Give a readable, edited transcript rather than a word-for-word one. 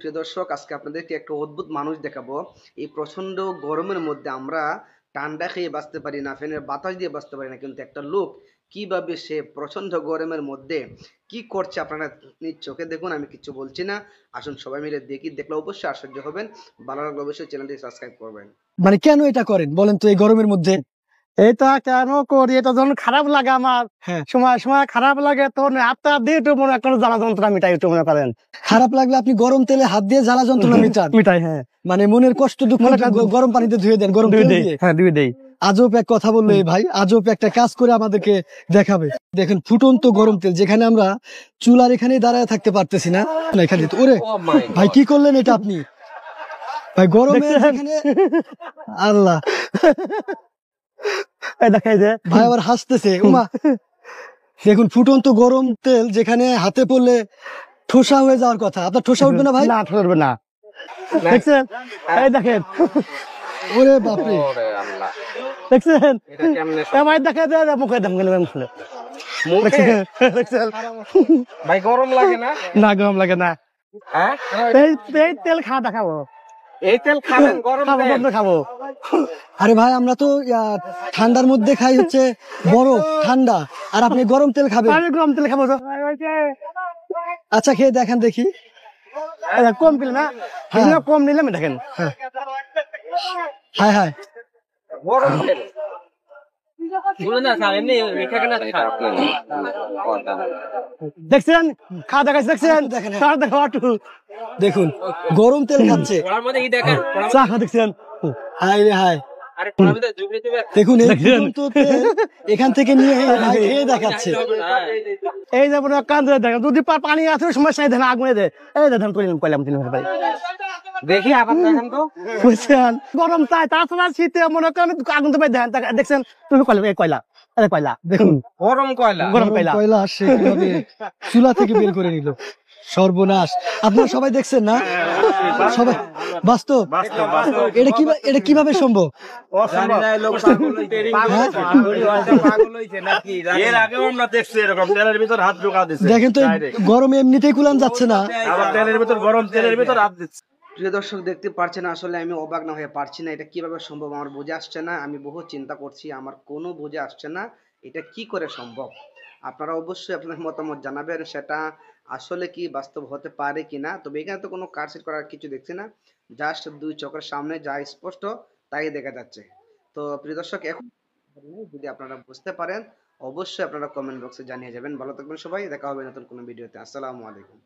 প্রিয় দর্শক, আজকে আপনাদেরকে একটা অদ্ভুত মানুষ দেখাবো। এই প্রচন্ড গরমের মধ্যে আমরা ঠান্ডা খেয়ে বাঁচতে পারি না, ফ্যানের বাতাস দিয়ে বাঁচতে পারি না, কিন্তু একটা লোক কিভাবে সে প্রচন্ড গরমের মধ্যে কি করছে আপনারা নিজ চোখে দেখুন। আমি কিছু বলছি না, আসুন সবাই মিলে দেখি। দেখলে অবশ্যই আশ্চর্য হবেন। ভালো লাগলে অবশ্যই চ্যানেলটি সাবস্ক্রাইব করবেন। মানে কেন এটা করেন বলেন তো এই গরমের মধ্যে? এটা কেন করি, এটা যখন খারাপ লাগে আমার, হ্যাঁ, সময় সময় খারাপ লাগে তখন আপনার দিয়ে একটু মনে করেন জ্বালা যন্ত্রণা মিটাই, একটু মনে করেন খারাপ লাগলে আপনি গরম তেলে হাত দিয়ে জ্বালা যন্ত্রণা মিটান? মিটাই, হ্যাঁ। মানে মনের কষ্ট দুঃখ গরম পানিতে ধুয়ে দেন, গরম তেল দিয়ে? হ্যাঁ, দুই দেই। আজব এক কথা বললো এই ভাই, আজব একটা কাজ করে আমাদেরকে দেখাবে। দেখেন ফুটন্ত গরম তেল, যেখানে আমরা চুলার এখানে দাঁড়ায় থাকতে পারতেছি না, এখানে ওরে ভাই কি করলেন এটা আপনি? ভাই গরমে এখানে আল্লাহ, দেখাই যে ভাই আবার হাসতেছে। উমা, দেখুন ফুটন্ত গরম তেল যেখানে হাতে পড়লে ঠোসা হয়ে যাওয়ার কথা, আপনার ঠোসা উঠবে না ভাই? না, ঠরবে না। দেখছেন, এই দেখেন, ওরে বাপরে, দেখছেন ভাই, দেখে মুখে দাম দেখছেন ভাই গরম লাগে না? না, গরম লাগে না। হ্যাঁ, এই তেল খাওয়া দেখাবো, এই তেল খাবেন? গরম খাবো। আরে ভাই আমরা তো ঠান্ডার মধ্যে খাই হচ্ছে বরফ ঠান্ডা, আর আপনি গরম তেল খাবেন? আমি গরম তেল খাবো। আচ্ছা খেয়ে দেখেন দেখি। কম দিলে না, কম নিলে আমি দেখেন। হ্যাঁ হ্যাঁ, গরম তেল দেখছেন, খাওয়া দেখাচ্ছে, দেখছেন, দেখেন, খাওয়া দেখা দেখুন গরম তেল খাচ্ছে, চা খা, দেখছেন। হায় রে হায়। দেখুন এই ফুটন্ত তেল এখান থেকে নিয়ে ভাই খেয়ে দেখাচ্ছে। এই যে মনে কান ধরে দেখেন, যদি পানি আছে সমস্যা নেই, দেখেন আগুনে দে, এই দেখেন কইলাম ভাই, দেখি আবার দেখেন তো। বুঝছেন, গরম চাই, তাছাড়া শীতে মনে করেন আগুন তো দেখেন, দেখছেন তুমি কয়লা, এই কয়লা, আরে কয়লা দেখুন, গরম কয়লা, গরম কয়লা। কয়লা আসছে কিভাবে চুলা থেকে বের করে নিল, সর্বনাশ। আপনারা সবাই দেখছেন না? সবাই বাস্তব, এটা কিভাবে সম্ভব? দেখেন তো গরমে এমনিতেই কুলান যাচ্ছে না, তেলের ভিতর গরম তেলের ভিতর হাত দিচ্ছে। প্রিয় দর্শক দেখতে পারছেন, আসলে আমি অবাক না হয়ে পারছি না। এটা কিভাবে সম্ভব আমার বুঝে আসছে না। আমি বহু চিন্তা করছি, আমার কোনো বুঝে আসছে না এটা কি করে সম্ভব। আপনারা অবশ্যই আপনাদের মতামত জানাবেন, সেটা আসলে কি বাস্তব হতে পারে কিনা। তবে এখানে তো কোনো কারসেট করার কিছু দেখছি না, জাস্ট দুই চোখের সামনে যা স্পষ্ট তাই দেখা যাচ্ছে। তো প্রিয় দর্শক, এখন যদি আপনারা বুঝতে পারেন অবশ্যই আপনারা কমেন্ট বক্সে জানিয়ে যাবেন। ভালো থাকবেন সবাই, দেখা হবে নতুন কোনো ভিডিওতে। আসসালামু আলাইকুম।